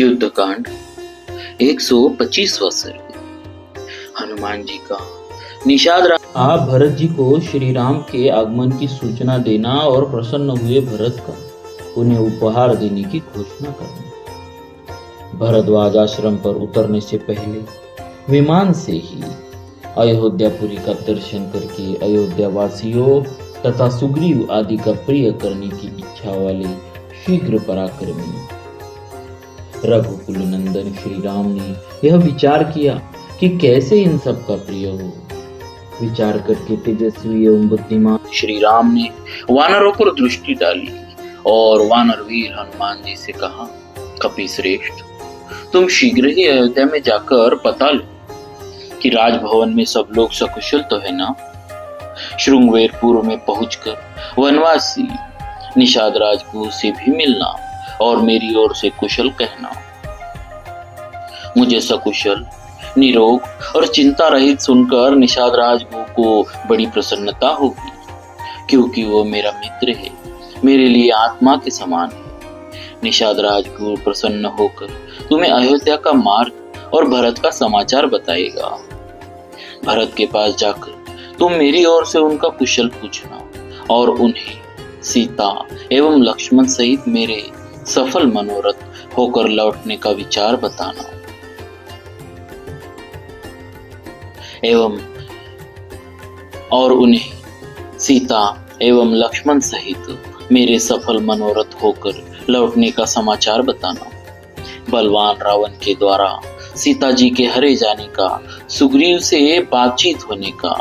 युद्धकांड 125वां सर्ग। हनुमान जी का निषाद। आप भरत जी को श्री राम के आगमन की सूचना देना और प्रसन्न हुए भरत का उन्हें उपहार देने की घोषणा करना। भरद्वाज आश्रम पर उतरने से पहले विमान से ही अयोध्यापुरी का दर्शन करके अयोध्या वासियों तथा सुग्रीव आदि का प्रिय करने की इच्छा वाले शीघ्र पराक्रमी रघुकुल नंदन श्री राम ने यह विचार किया कि कैसे इन सब का प्रिय हो। विचार करके तेजस्वी एवं बुद्धिमान श्री राम ने वानरों पर दृष्टि डाली और वानर वीर हनुमान जी से कहा, कपि श्रेष्ठ, तुम शीघ्र ही अयोध्या में जाकर पता लो कि राजभवन में सब लोग सकुशल तो है ना। श्रृंगवेरपुर में पहुंचकर वनवासी निषाद राजपूत से भी मिलना और मेरी ओर से कुशल कहना। मुझे सकुशल, निरोग और चिंता रहित सुनकर निषाद राजपूत को बड़ी प्रसन्नता होगी, क्योंकि वो मेरा मित्र है, मेरे लिए आत्मा के समान है। निषाद राजपूत प्रसन्न होकर तुम्हें अयोध्या का मार्ग और भरत का समाचार बताएगा। भरत के पास जाकर तुम मेरी ओर से उनका कुशल पूछना और उन्हें सीता एवं लक्ष्मण सहित मेरे सफल मनोरथ होकर लौटने का विचार बताना और उन्हें सीता एवं लक्ष्मण सहित मेरे सफल मनोरथ होकर लौटने का समाचार बताना। बलवान रावण के द्वारा सीता जी के हरे जाने का, सुग्रीव से बातचीत होने का,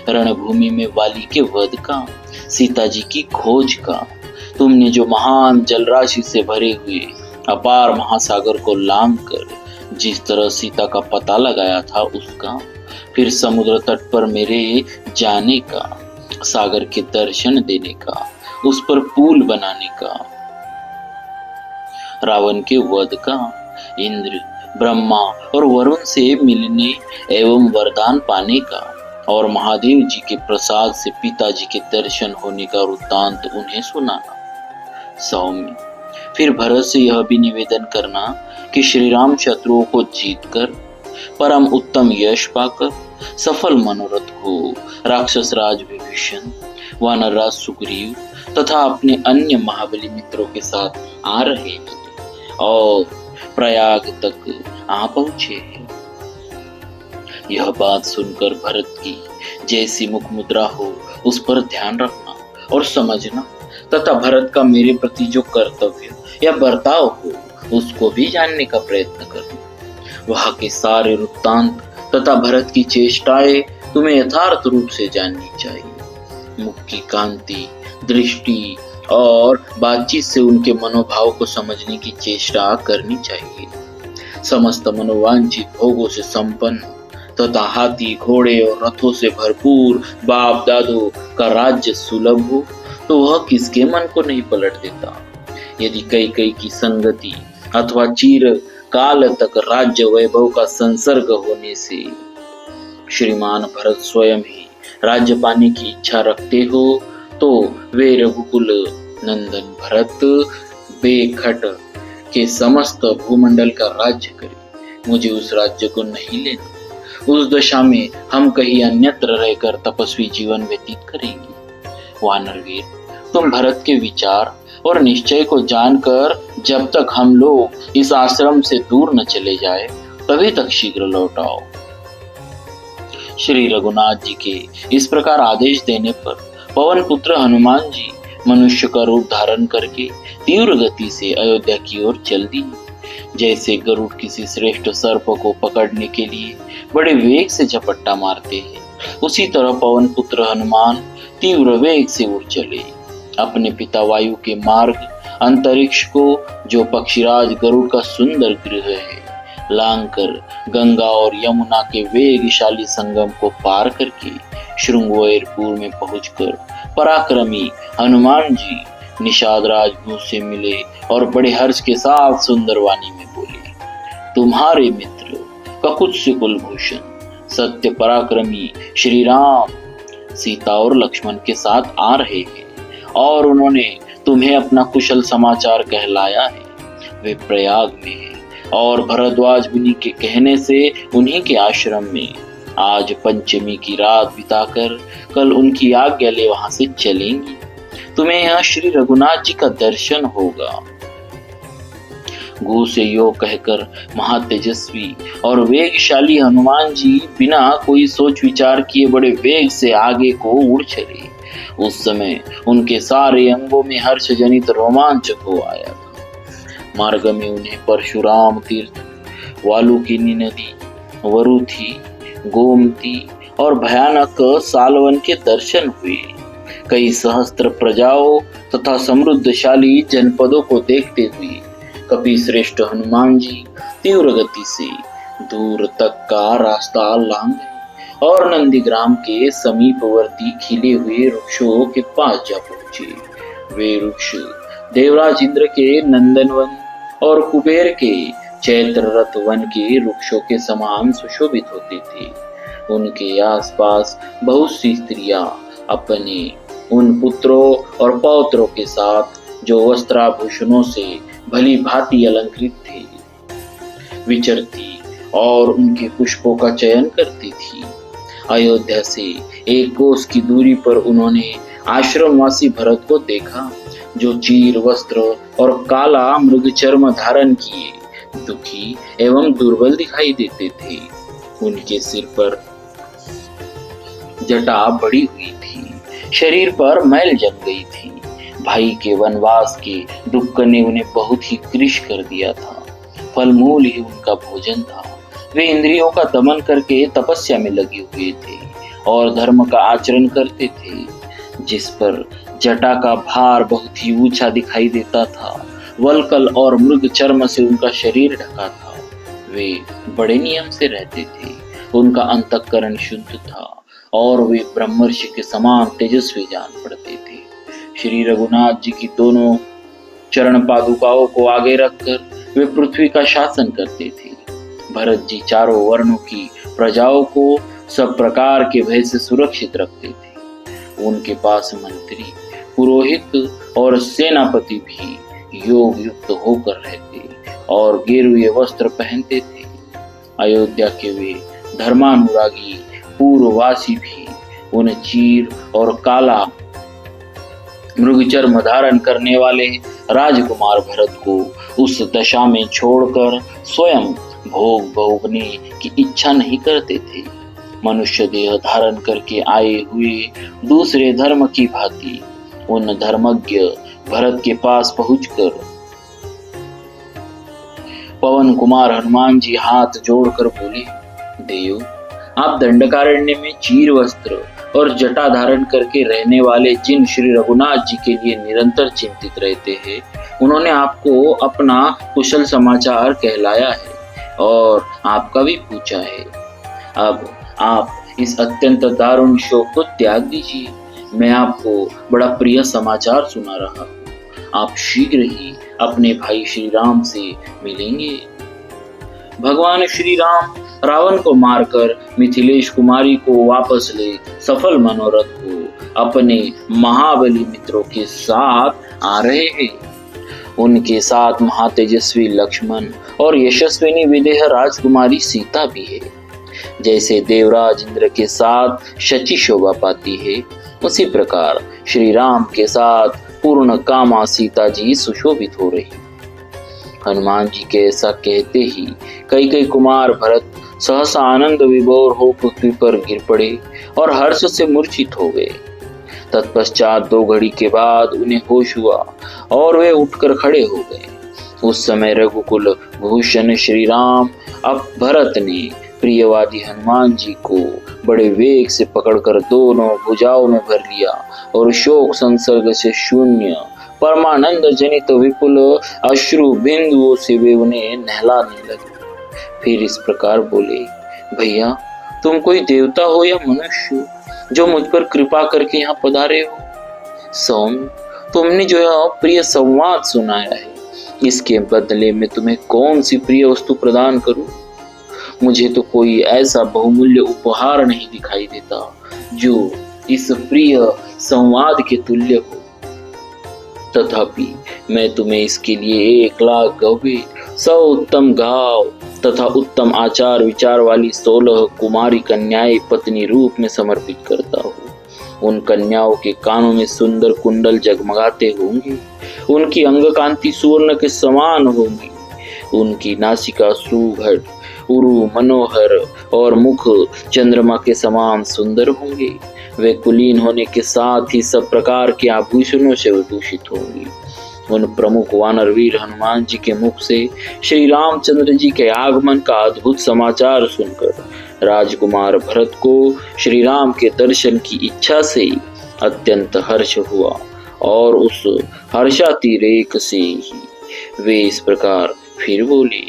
रणभूमि में वाली के वध का, सीता जी की खोज का, तुमने जो महान जलराशि से भरे हुए अपार महासागर को लांघ कर जिस तरह सीता का पता लगाया था उसका, फिर समुद्र तट पर मेरे जाने का, सागर के दर्शन देने का, उस पर पुल बनाने का, रावण के वध का, इंद्र, ब्रह्मा और वरुण से मिलने एवं वरदान पाने का और महादेव जी के प्रसाद से पिताजी के दर्शन होने का वृत्तांत उन्हें सुनाना। सौम्य, फिर भरत से यह भी निवेदन करना कि श्री राम शत्रुओं को जीतकर परम उत्तम यश पाकर सफल मनोरथ हो राक्षस राज विभीषण, वानर राज सुग्रीव तथा अपने अन्य महाबली मित्रों के साथ आ रहे हैं और प्रयाग तक आ पहुंचे हैं। यह बात सुनकर भरत की जैसी मुख मुद्रा हो उस पर ध्यान रखना और समझना तथा भरत का मेरे प्रति जो कर्तव्य या बर्ताव हो उसको भी जानने का प्रयत्न करना। वहां के सारे वृत्तांत तथा भरत की चेष्टाएं तुम्हें यथार्थ रूप से जाननी चाहिए। मुख की कांति, दृष्टि और बातचीत से उनके मनोभाव को समझने की चेष्टा करनी चाहिए। समस्त मनोवांछित भोगों से संपन्न तथा हाथी, घोड़े और रथों से भरपूर बाप दादों का राज्य सुलभ हो तो वह किसके मन को नहीं पलट देता। यदि कई की संगति अथवा चीर काल तक राज्य वैभव का संसर्ग होने से श्रीमान भरत स्वयं ही राज्य पाने की इच्छा रखते हो तो वे रघुकुल नंदन भरत बेखट के समस्त भूमंडल का राज्य करे। मुझे उस राज्य को नहीं लेना। उस दशा में हम कहीं अन्यत्र रहकर तपस्वी जीवन व्यतीत करेंगे। वानरवीर, तुम भरत के विचार और निश्चय को जानकर जब तक हम लोग इस आश्रम से दूर न चले जाए तभी तक शीघ्र लौट आओ। श्री रघुनाथ जी के इस प्रकार आदेश देने पर पवन पुत्र हनुमान जी मनुष्य का रूप धारण करके तीव्र गति से अयोध्या की ओर चल दिए। जैसे गरुड़ किसी श्रेष्ठ सर्प को पकड़ने के लिए बड़े वेग से झपट्टा मारते हैं, उसी तरह पवन पुत्र हनुमान तीव्र वेग से उड़ चले। अपने पिता वायु के मार्ग अंतरिक्ष को, जो पक्षीराज गरुड़ का सुंदर गृह है, लांग कर गंगा और यमुना के वेगशाली संगम को पार करके श्रृंगवेरपुर में पहुंचकर पराक्रमी हनुमान जी निषाद राजपूत से मिले और बड़े हर्ष के साथ सुंदर वाणी में बोले, तुम्हारे मित्र ककुत से कुलभूषण सत्य पराक्रमी श्री राम सीता और लक्ष्मण के साथ आ रहे हैं और उन्होंने तुम्हें अपना कुशल समाचार कहलाया है। वे प्रयाग में हैं और भरद्वाज मुनि के कहने से उन्हीं के आश्रम में आज पंचमी की रात बिताकर कल उनकी आज्ञा ले वहां से चलेंगी। तुम्हें यहाँ श्री रघुनाथ जी का दर्शन होगा। गो से यो कहकर महातेजस्वी और वेगशाली हनुमान जी बिना कोई सोच विचार किए बड़े वेग से आगे को उड़ चले। उस समय उनके सारे अंगों में हर्ष जनित रोमांच हो आया था। मार्ग में उन्हें परशुराम तीर्थ, वालुकिनी नदी, वरुथी, गोमती और भयानक सालवन के दर्शन हुए। कई सहस्त्र प्रजाओं तथा समृद्धशाली जनपदों को देखते हुए कपि श्रेष्ठ हनुमान जी तीव्र गति से दूर तक का रास्ता लांघ गए और नंदीग्राम के समीपवर्ती खिले हुए वृक्षों के पास जा पहुंचे। वे वृक्ष देवराज इंद्र के नंदनवन और कुबेर के चैत्ररथ वन के वृक्षों के समान सुशोभित होते थे। उनके आसपास बहुत सी स्त्रियां अपने उन पुत्रों और पौत्रों के साथ जो वस्त्राभूषणों से भली भांति अलंकृत थे विचरती और उनके पुष्पों का चयन करती थी। अयोध्या से एक कोस की दूरी पर उन्होंने आश्रमवासी भरत को देखा, जो चीर वस्त्र और काला मृग चर्म धारण किए दुखी एवं दुर्बल दिखाई देते थे। उनके सिर पर जटा बड़ी हुई थी, शरीर पर मैल जम गई थी। भाई के वनवास के दुख ने उन्हें बहुत ही कृश कर दिया था। फल मूल ही उनका भोजन था। वे इंद्रियों का दमन करके तपस्या में लगे हुए थे और धर्म का आचरण करते थे, जिस पर जटा का भार बहुत ही ऊंचा दिखाई देता था। वलकल और मृग चर्म से उनका शरीर ढका था। वे बड़े नियम से रहते थे। उनका अंतःकरण शुद्ध था और वे ब्रह्मर्षि के समान तेजस्वी जान पड़ते थे। श्री रघुनाथ जी की दोनों चरण पादुकाओं को आगे रखकर वे पृथ्वी का शासन करते थे। भरत जी चारों वर्णों की प्रजाओं को सब प्रकार के भय से सुरक्षित रखते थे। उनके पास मंत्री, पुरोहित और सेनापति भी योग युक्त होकर रहते और गेरुए वस्त्र पहनते थे। अयोध्या के वे धर्मानुरागी पूर्ववासी भी उन चीर और काला मृगचर्म धारण करने वाले राजकुमार भरत को उस दशा में छोड़कर स्वयं भोग भोगने की इच्छा नहीं करते थे। मनुष्य देह धारण करके आए हुए दूसरे धर्म की भांति उन धर्मज्ञ भरत के पास पहुंचकर पवन कुमार हनुमान जी हाथ जोड़कर बोले, देव, आप दंडकारण्य में चीर वस्त्र और जटा धारण करके रहने वाले जिन श्री रघुनाथ जी के लिए निरंतर चिंतित रहते हैं, उन्होंने आपको अपना कुशल समाचार कहलाया है और आपका भी पूछा है। अब आप इस अत्यंत दारुण शोक को त्याग दीजिए। मैं आपको बड़ा प्रिय समाचार सुना रहा हूँ। आप शीघ्र ही अपने भाई श्री राम से मिलेंगे। भगवान श्री राम रावण को मारकर मिथिलेश कुमारी को वापस ले सफल मनोरथ को अपने महाबली मित्रों के साथ आ रहे हैं। उनके साथ महातेजस्वी लक्ष्मण और यशस्विनी विदेह राजकुमारी सीता भी है। जैसे देवराज इंद्र के साथ शची शोभा पाती है, उसी प्रकार श्री राम के साथ पूर्ण कामा सीता जी सुशोभित हो रही। हनुमान जी के ऐसा कहते ही कई कुमार भरत सहसा आनंद विभोर हो पृथ्वी पर गिर पड़े और हर्ष से मूर्छित हो गए। तत्पश्चात 2 घड़ी के बाद उन्हें होश हुआ और वे उठकर खड़े हो गए। उस समय रघुकुल भूषण श्री राम अब भरत ने प्रियवादी हनुमान जी को बड़े वेग से पकड़कर दोनों भुजाओं में भर लिया और शोक संसर्ग से शून्य परमानंद जनित विपुल अश्रु बिंदुओं से वे उन्हें नहलाने लगे। फिर इस प्रकार बोले, भैया, तुम कोई देवता हो या मनुष्य जो मुझ पर कृपा करके यहाँ पधारे हो? सौम्य, तुमने जो यह प्रिय संवाद सुनाया है, इसके बदले में तुम्हें कौन सी प्रिय वस्तु प्रदान करूं? मुझे तो कोई ऐसा बहुमूल्य उपहार नहीं दिखाई देता जो इस प्रिय संवाद के तुल्य हो। तथापि मैं तुम्हें इसके लिए 1 लाख गौवे सौ उत्तम गाव तथा उत्तम आचार विचार वाली 16 कुमारी कन्याएं पत्नी रूप में समर्पित करता हूँ। उन कन्याओं के कानों में सुंदर कुंडल जगमगाते होंगे, उनकी अंग कांति सुवर्ण के समान होंगी, उनकी नासिका सुघड़, उरु मनोहर और मुख चंद्रमा के समान सुंदर होंगे। वे कुलीन होने के साथ ही सब प्रकार के आभूषणों से विभूषित होंगी। उन प्रमुख वानर वीर हनुमान जी के मुख से श्री रामचंद्र जी के आगमन का अद्भुत समाचार सुनकर राजकुमार भरत को श्री राम के दर्शन की इच्छा से अत्यंत हर्ष हुआ और उस हर्षातिरेक से ही वे इस प्रकार फिर बोले।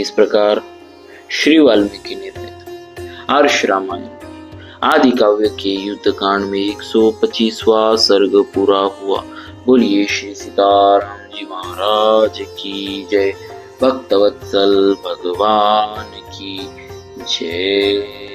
इस प्रकार श्री वाल्मीकि निर्मित आर्ष रामायण आदि काव्य के युद्ध कांड में 125वां सर्ग पूरा हुआ। बोलिए श्री सीताराम जी महाराज की जय। भक्तवत्सल भगवान की जय।